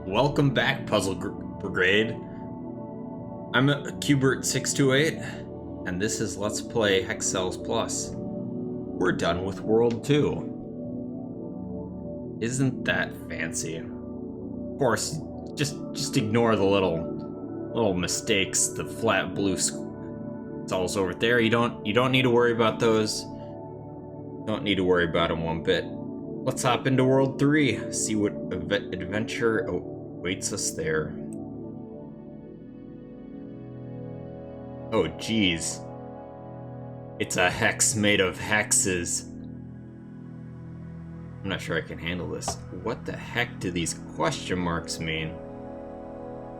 Welcome back, Brigade. I'm Cubert628, and this is Let's Play Hexcells Plus. We're done with World 2. Isn't that fancy? Of course, just ignore the little mistakes, the flat blue cells over there. You don't need to worry about those. Don't need to worry about them one bit. Let's hop into World 3, see what adventure awaits us there. Oh geez. It's a hex made of hexes. I'm not sure I can handle this. What the heck do these question marks mean?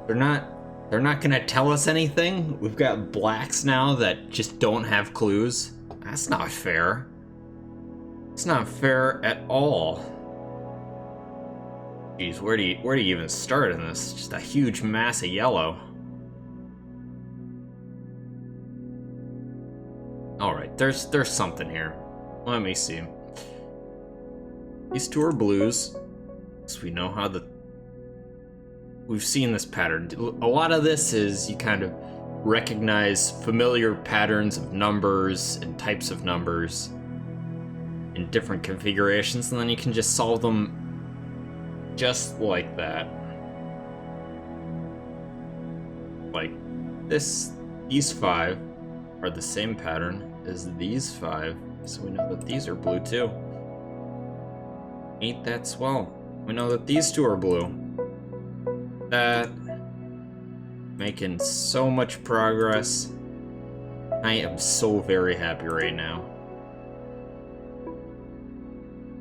They're not gonna tell us anything? We've got blacks now that just don't have clues? That's not fair. It's not fair at all. Jeez, where do you even start in this? Just a huge mass of yellow. Alright, there's something here. Let me see. These two are blues, so we know how we've seen this pattern. A lot of this is you kind of recognize familiar patterns of numbers and types of numbers in different configurations, and then you can just solve them just like that. Like these five are the same pattern as these five, so we know that these are blue too. Ain't that swell? We know that these two are blue. That making so much progress. I am so very happy right now.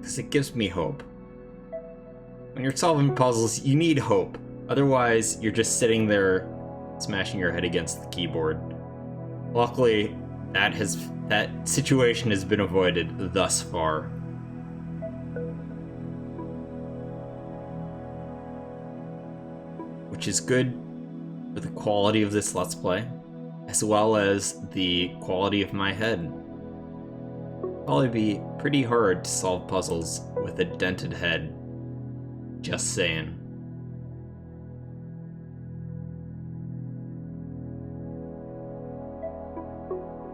Because it gives me hope. When you're solving puzzles, you need hope. Otherwise, you're just sitting there smashing your head against the keyboard. Luckily, that situation has been avoided thus far. Which is good for the quality of this Let's Play, as well as the quality of my head. Probably be pretty hard to solve puzzles with a dented head. Just saying.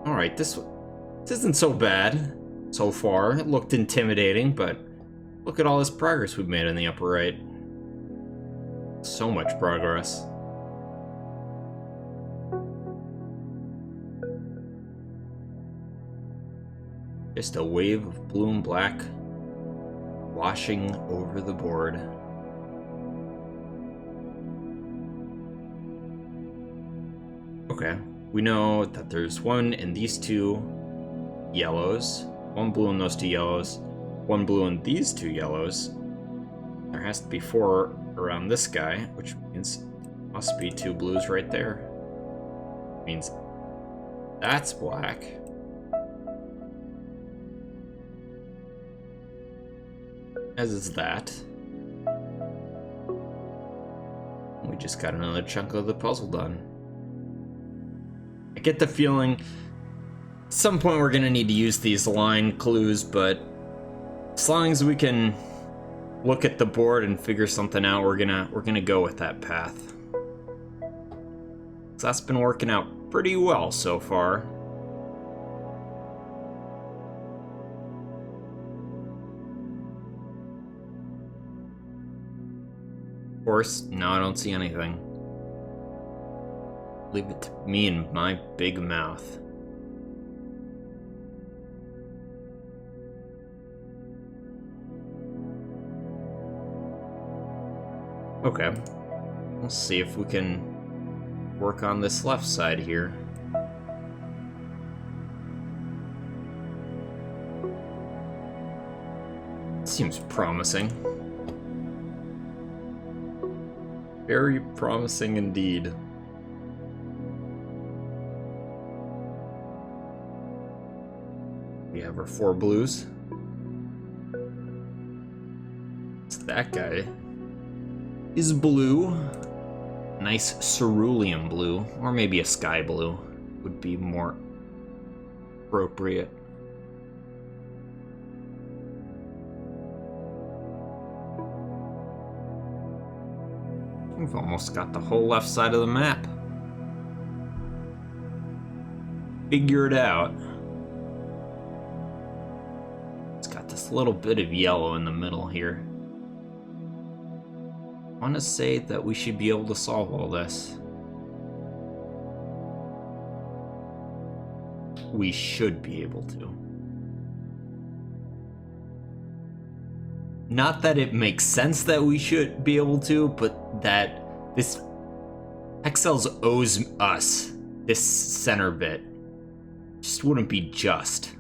Alright, this isn't so bad so far. It looked intimidating, but look at all this progress we've made in the upper right. So much progress. Just a wave of blue and black washing over the board. Okay, we know that there's one in these two yellows, one blue in those two yellows, one blue in these two yellows. There has to be four around this guy, which means must be two blues right there. Means that's black. As is that. We just got another chunk of the puzzle done. I get the feeling at some point we're gonna need to use these line clues, but as long as we can look at the board and figure something out, we're gonna go with that path. So that's been working out pretty well so far. Of course, now I don't see anything. Leave it to me and my big mouth. Okay, let's see if we can work on this left side here. Seems promising. Very promising indeed. We have our four blues. It's that guy. Is blue. Nice cerulean blue, or maybe a sky blue would be more appropriate. We've almost got the whole left side of the map figured out. It's got this little bit of yellow in the middle here. I want to say that we should be able to solve all this. We should be able to. Not that it makes sense that we should be able to, but that this Hexcells owes us this center bit. Just wouldn't be just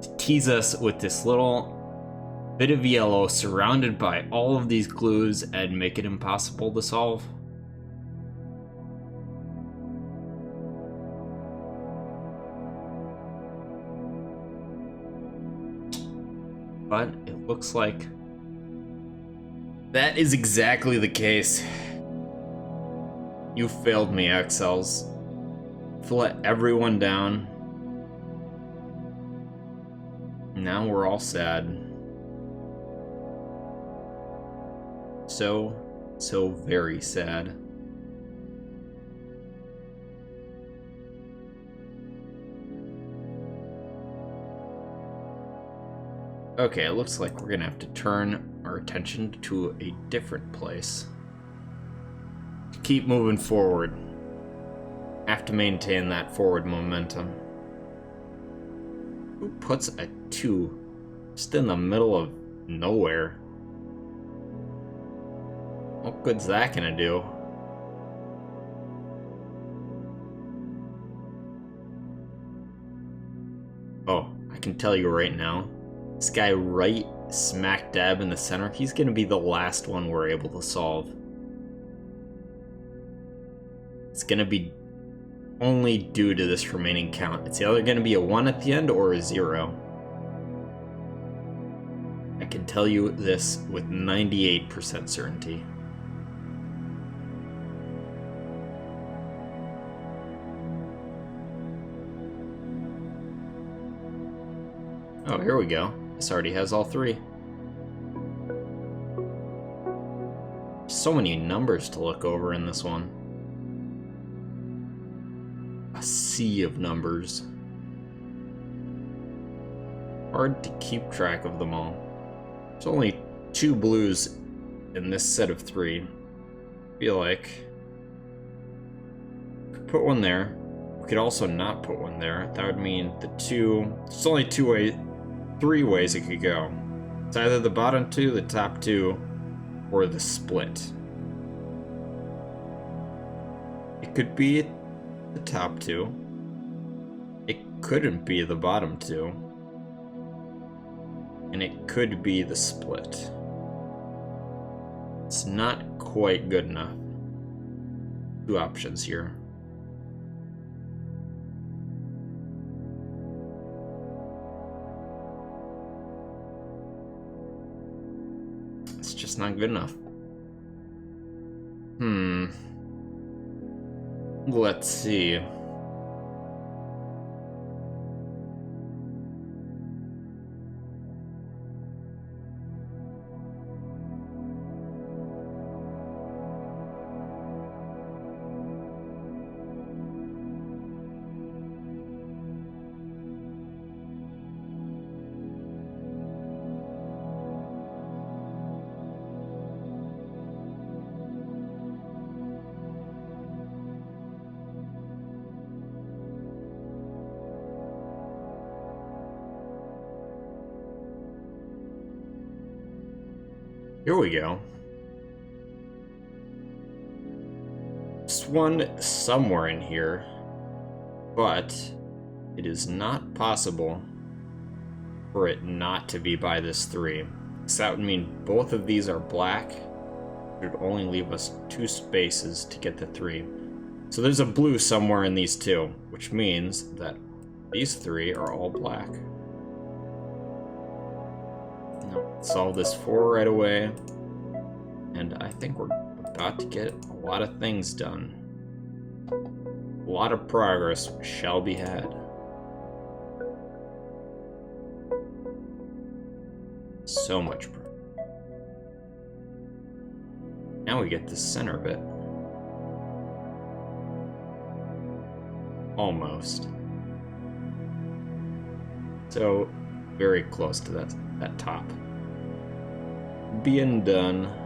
to tease us with this little bit of yellow surrounded by all of these glues and make it impossible to solve. But it looks like that is exactly the case. You failed me, Hexcells. You've let everyone down. Now we're all sad. So very sad. Okay, it looks like we're gonna have to turn our attention to a different place. To keep moving forward. Have to maintain that forward momentum. Who puts a 2 just in the middle of nowhere? What good's that gonna do? Oh, I can tell you right now. This guy right smack dab in the center, he's gonna be the last one we're able to solve. It's gonna be only due to this remaining count. It's either gonna be a 1 at the end or a 0. I can tell you this with 98% certainty. Oh, here we go. This already has all 3. So many numbers to look over in this one. A sea of numbers. Hard to keep track of them all. There's only 2 blues in this set of 3. I feel like we could put one there. We could also not put one there. That would mean the 2. There's only 3 ways it could go. It's either the bottom 2, the top 2, or the split. It could be the top 2. It couldn't be the bottom 2. And it could be the split. It's not quite good enough. 2 options here. It's just not good enough. Let's see. Here we go. There's one somewhere in here, but it is not possible for it not to be by this 3. So that would mean both of these are black. It would only leave us 2 spaces to get the 3. So there's a blue somewhere in these 2, which means that these 3 are all black. Solve this 4 right away, and I think we're about to get a lot of things done. A lot of progress shall be had. So much progress. Now we get the center bit. Almost. So, very close to that top. Being done.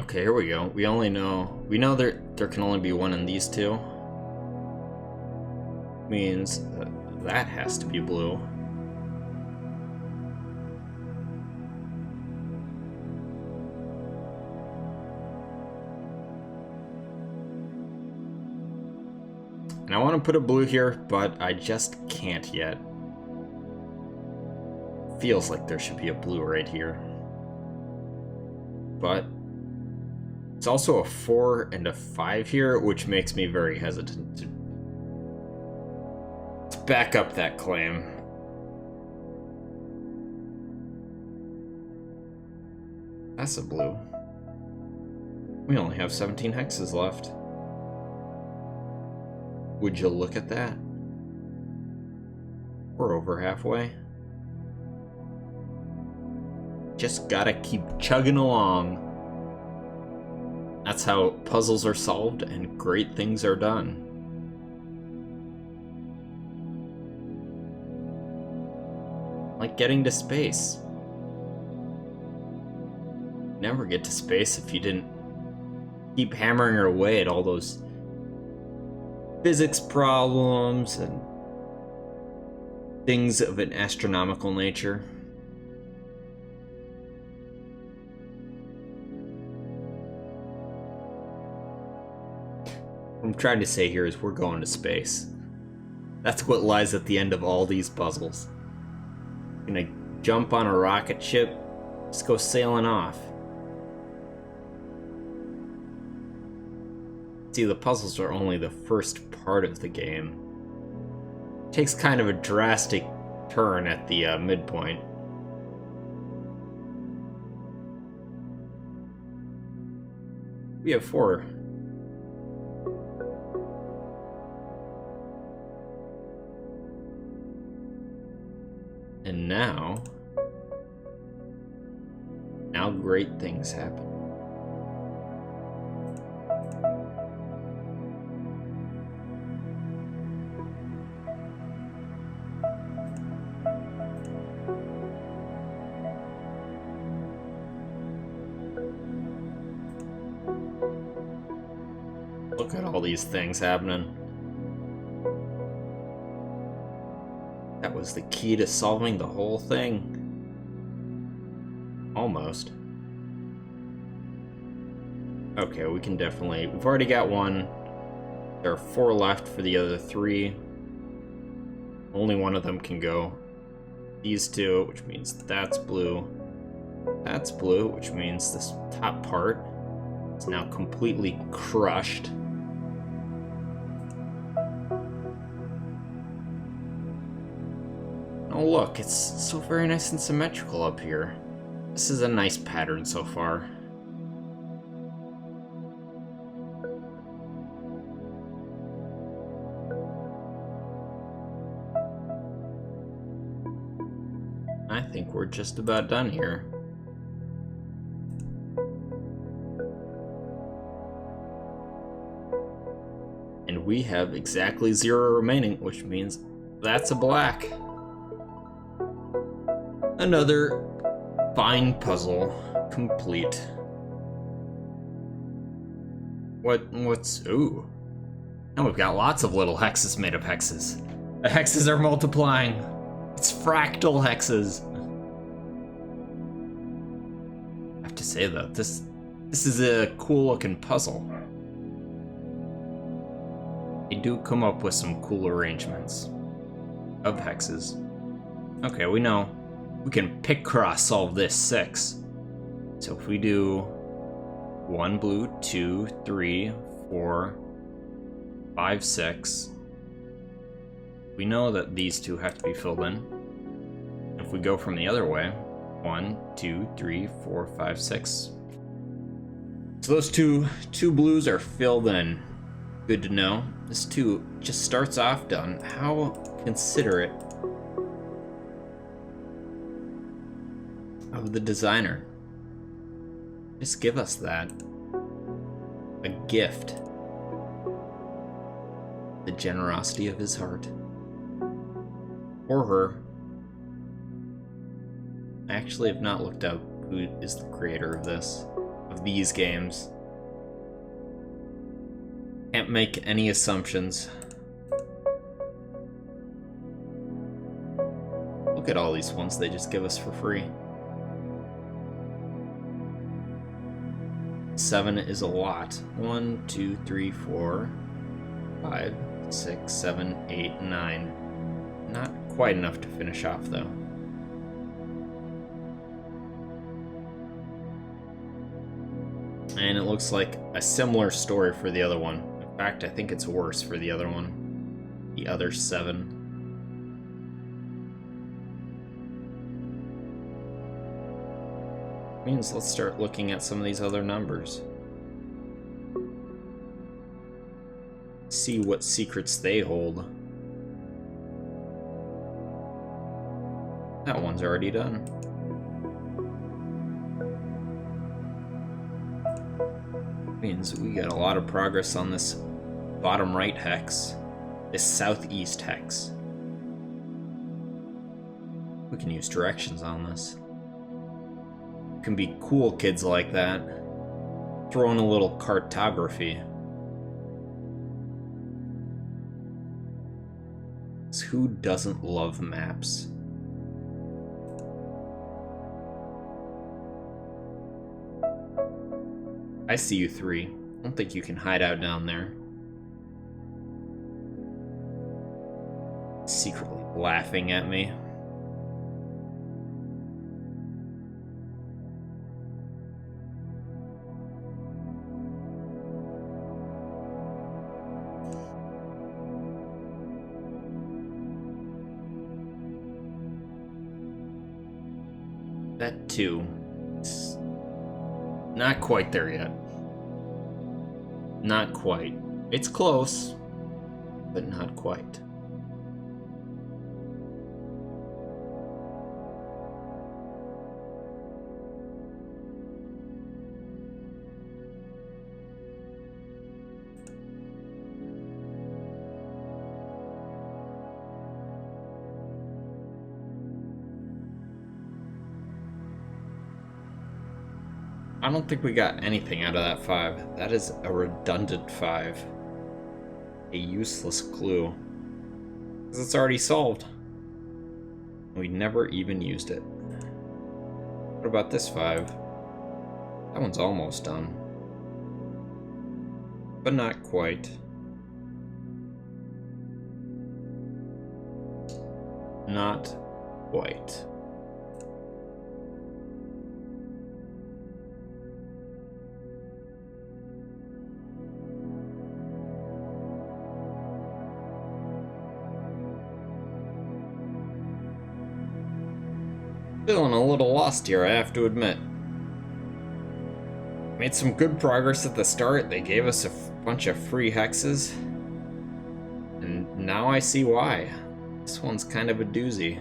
Okay, here we go. We know there can only be one in these two. Means that has to be blue. And I want to put a blue here, but I just can't yet. Feels like there should be a blue right here. But it's also a 4 and a 5 here, which makes me very hesitant to back up that claim. That's a blue. We only have 17 hexes left. Would you look at that? We're over halfway. Just gotta keep chugging along. That's how puzzles are solved and great things are done. Like getting to space. Never get to space if you didn't keep hammering away at all those physics problems and things of an astronomical nature. What I'm trying to say here is we're going to space. That's what lies at the end of all these puzzles. Gonna jump on a rocket ship, just go sailing off. See, the puzzles are only the first part of the game. It takes kind of a drastic turn at the midpoint. We have 4. And now great things happen. Look at all these things happening. That was the key to solving the whole thing. Almost. Okay, we can definitely... We've already got one. There are 4 left for the other 3. Only one of them can go. These 2, which means that's blue. That's blue, which means this top part is now completely crushed. Oh look, it's so very nice and symmetrical up here. This is a nice pattern so far. I think we're just about done here. And we have exactly 0 remaining, which means that's a black. Another fine puzzle complete. What's ooh. And we've got lots of little hexes made of hexes. The hexes are multiplying. It's fractal hexes. I have to say though, this is a cool looking puzzle. They do come up with some cool arrangements of hexes. Okay, we know we can pick cross solve this 6. So if we do 1 blue, 2, 3, 4, 5, 6. We know that these two have to be filled in. If we go from the other way, 1, 2, 3, 4, 5, 6. So those two blues are filled in. Good to know. This 2 just starts off done. How considerate of the designer. Just give us that. A gift. The generosity of his heart. Or her. I actually have not looked up who is the creator of this, of these games. Can't make any assumptions. Look at all these ones they just give us for free. 7 is a lot. 1, 2, 3, 4, 5, 6, 7, 8, 9. Not quite enough to finish off, though. And it looks like a similar story for the other one. In fact, I think it's worse for the other one. The other 7. Means let's start looking at some of these other numbers. See what secrets they hold. That one's already done. Means we got a lot of progress on this bottom right hex, this southeast hex. We can use directions on this. Can be cool kids like that. Throw in a little cartography. 'Cause who doesn't love maps? I see you 3. I don't think you can hide out down there. Secretly laughing at me. That 2. It's not quite there yet. Not quite. It's close, but not quite. I don't think we got anything out of that 5. That is a redundant 5. A useless clue. Because it's already solved. We never even used it. What about this 5? That one's almost done. But not quite. Not quite. Feeling a little lost here, I have to admit. Made some good progress at the start. They gave us a bunch of free hexes. And now I see why. This one's kind of a doozy.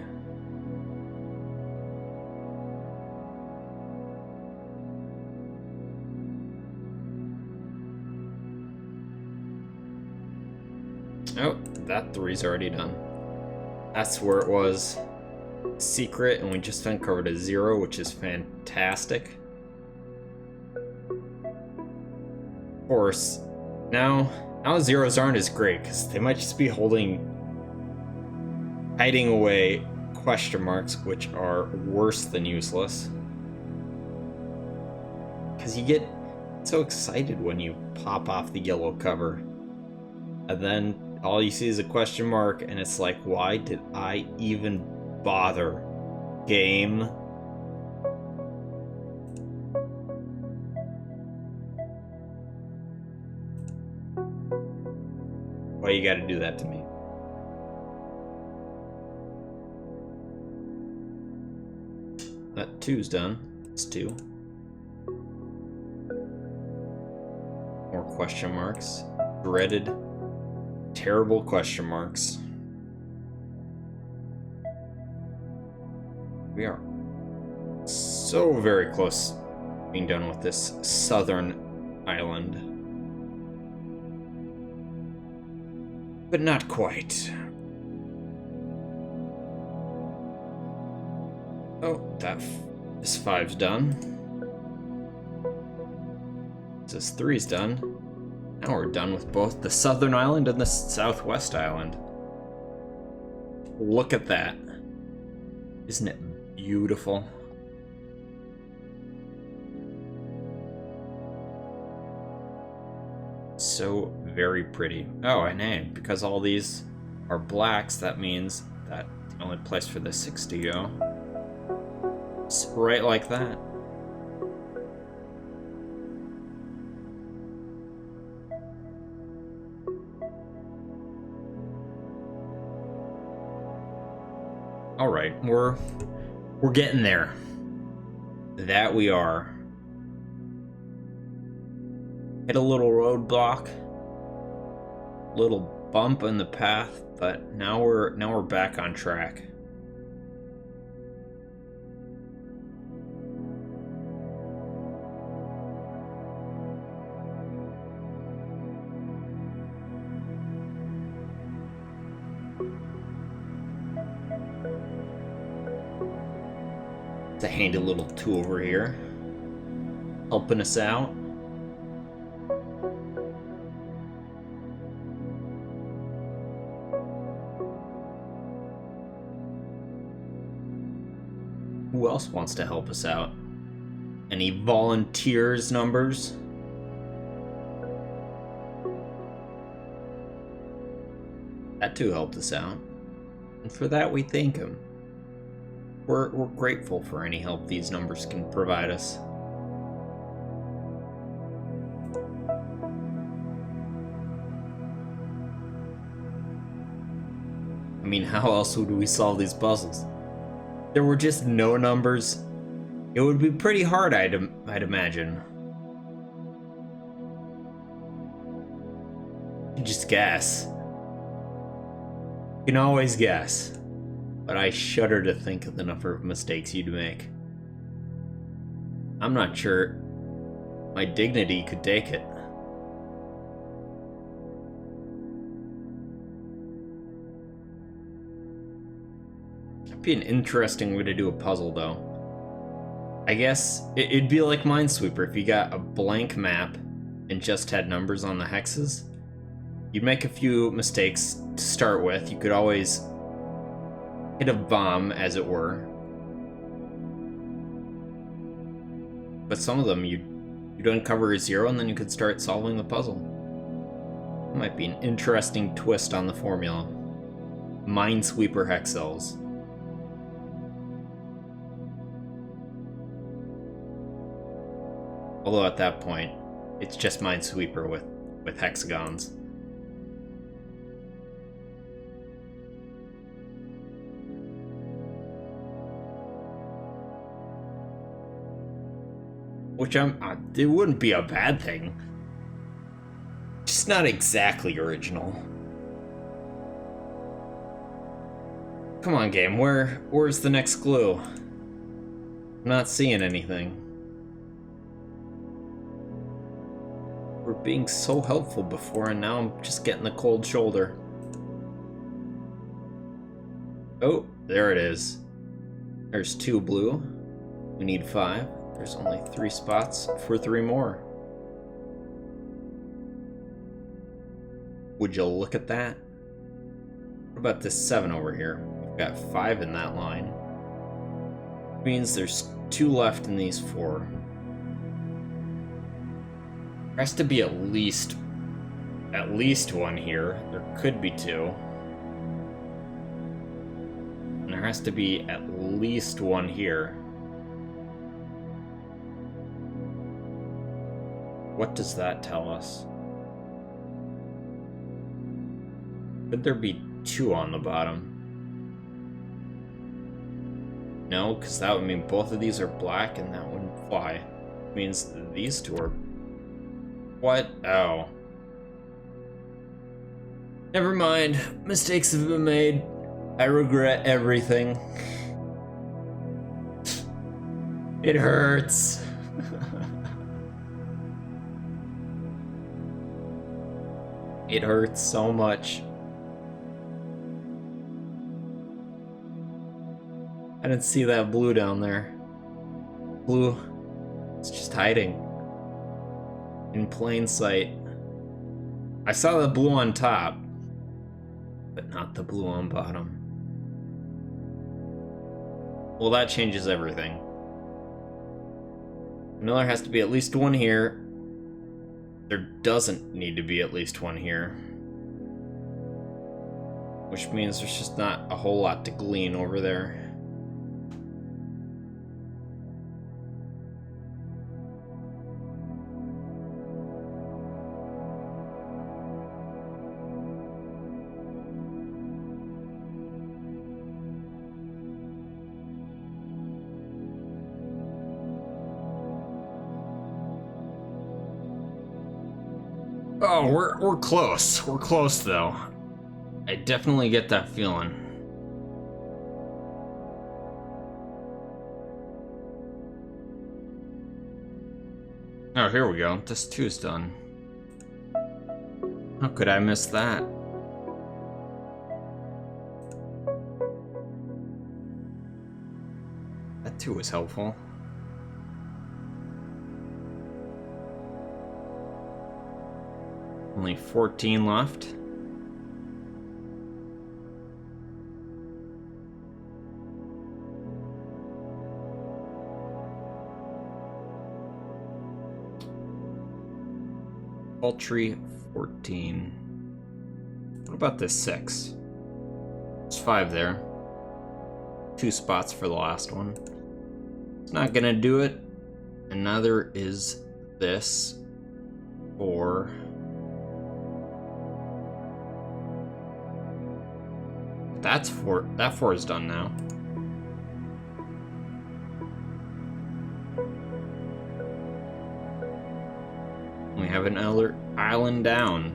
Oh, that 3's already done. That's where it was. Secret, and we just uncovered a 0, which is fantastic. Of course, now zeros aren't as great because they might just be hiding away question marks, which are worse than useless. Because you get so excited when you pop off the yellow cover, and then all you see is a question mark, and it's like, why did I even bother, game? Why you gotta do that to me? That 2's done. It's 2. More question marks. Dreaded, terrible question marks. We are so very close to being done with this southern island. But not quite. Oh, this 5's done. This 3's done. Now we're done with both the southern island and the southwest island. Look at that. Isn't it beautiful? So very pretty. Oh, and hey, because all these are blacks, that means that the only place for the 6 to go. It's right like that. All right, we're getting there. That we are. Hit a little roadblock, little bump in the path, but now we're back on track. It's a handy little tool over here, helping us out. Who else wants to help us out? Any volunteers numbers? That too helped us out. And for that we thank him. We're grateful for any help these numbers can provide us. I mean, how else would we solve these puzzles? There were just no numbers. It would be pretty hard, I'd imagine. You just guess. You can always guess. But I shudder to think of the number of mistakes you'd make. I'm not sure my dignity could take it. It'd be an interesting way to do a puzzle, though. I guess it'd be like Minesweeper if you got a blank map and just had numbers on the hexes. You'd make a few mistakes to start with. You could always hit a bomb, as it were. But some of them you'd uncover a 0 and then you could start solving the puzzle. It might be an interesting twist on the formula. Minesweeper Hexcells. Although at that point, it's just Minesweeper with hexagons. Which it wouldn't be a bad thing. Just not exactly original. Come on, game, where's the next clue? I'm not seeing anything. We're being so helpful before, and now I'm just getting the cold shoulder. Oh, there it is. There's 2 blue. We need 5. There's only 3 spots for 3 more. Would you look at that? What about this 7 over here? We've got 5 in that line. Means there's 2 left in these 4. There has to be at least 1 here. There could be 2. And there has to be at least 1 here. What does that tell us? Could there be 2 on the bottom? No, because that would mean both of these are black and that wouldn't fly. It means these 2 are... What? Oh. Never mind. Mistakes have been made. I regret everything. It hurts. It hurts so much. I didn't see that blue down there. Blue, it's just hiding in plain sight. I saw the blue on top, but not the blue on bottom. Well, that changes everything. Miller has to be at least 1 here. There doesn't need to be at least 1 here. Which means there's just not a whole lot to glean over there. Oh, we're close. We're close, though. I definitely get that feeling. Oh, here we go. This 2's done. How could I miss that? That 2 was helpful. Only 14 left. Paltry 14. What about this 6? There's 5 there. 2 spots for the last one. It's not gonna do it. And neither is this 4. That's 4. That 4 is done now. We have another island down.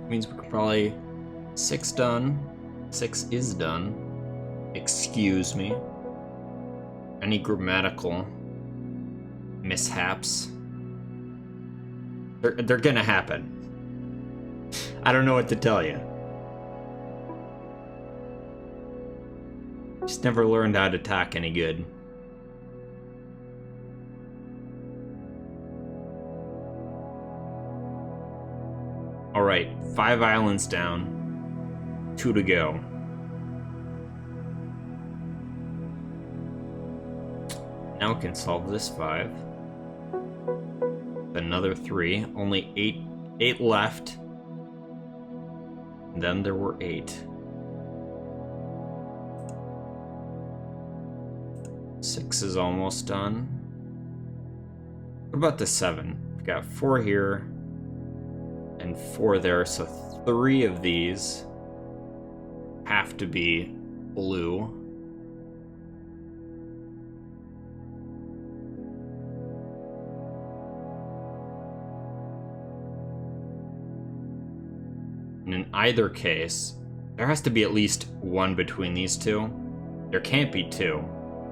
Means we could probably... 6 done. 6 is done. Excuse me. Any grammatical mishaps? They're gonna happen. I don't know what to tell you. Just never learned how to talk any good. Alright, 5 islands down. 2 to go. Now we can solve this 5. Another 3. Only 8 left. And then there were 8. 6 is almost done. What about the 7? We've got 4 here and 4 there, so 3 of these have to be blue. And in either case, there has to be at least 1 between these 2. There can't be 2.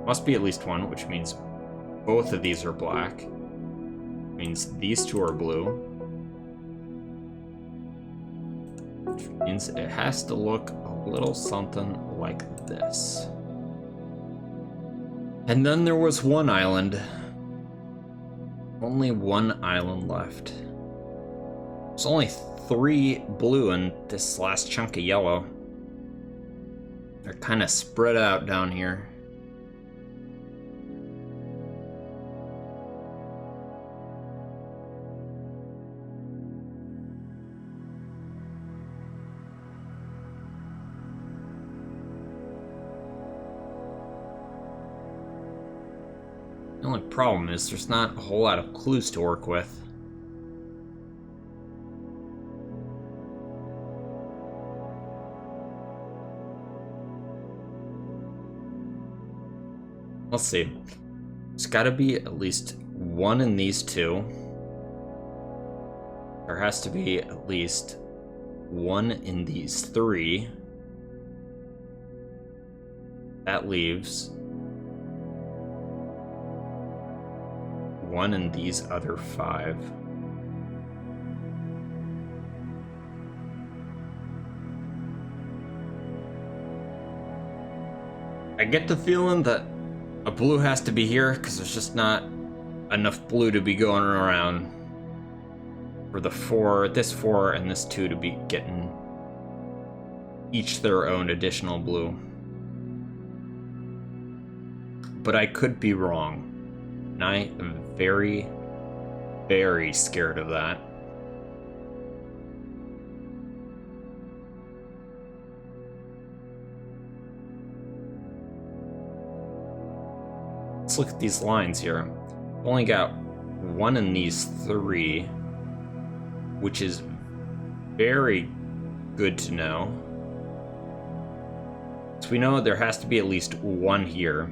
Must be at least 1, which means both of these are black. Means these 2 are blue. Which means it has to look a little something like this. And then there was 1 island. Only 1 island left. There's only 3 blue in this last chunk of yellow. They're kind of spread out down here. The only problem is there's not a whole lot of clues to work with. Let's see. There's got to be at least one in these two. There has to be at least one in these three. That leaves one in these other five. I get the feeling that a blue has to be here because there's just not enough blue to be going around for the this four and this two to be getting each their own additional blue. But I could be wrong. And I am very, very scared of that. Let's look at these lines here. Only got one in these three, which is very good to know. So we know there has to be at least one here.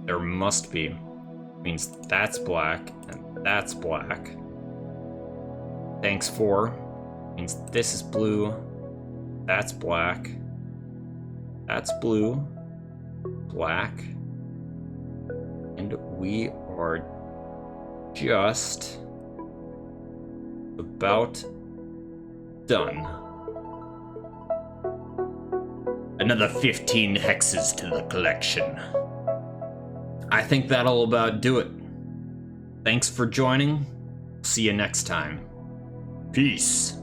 There must be. Means that's black and that's black. Thanks 4 means this is blue. That's black. That's blue. Black. And we are just about done. Another 15 hexes to the collection. I think that'll about do it. Thanks for joining. See you next time. Peace.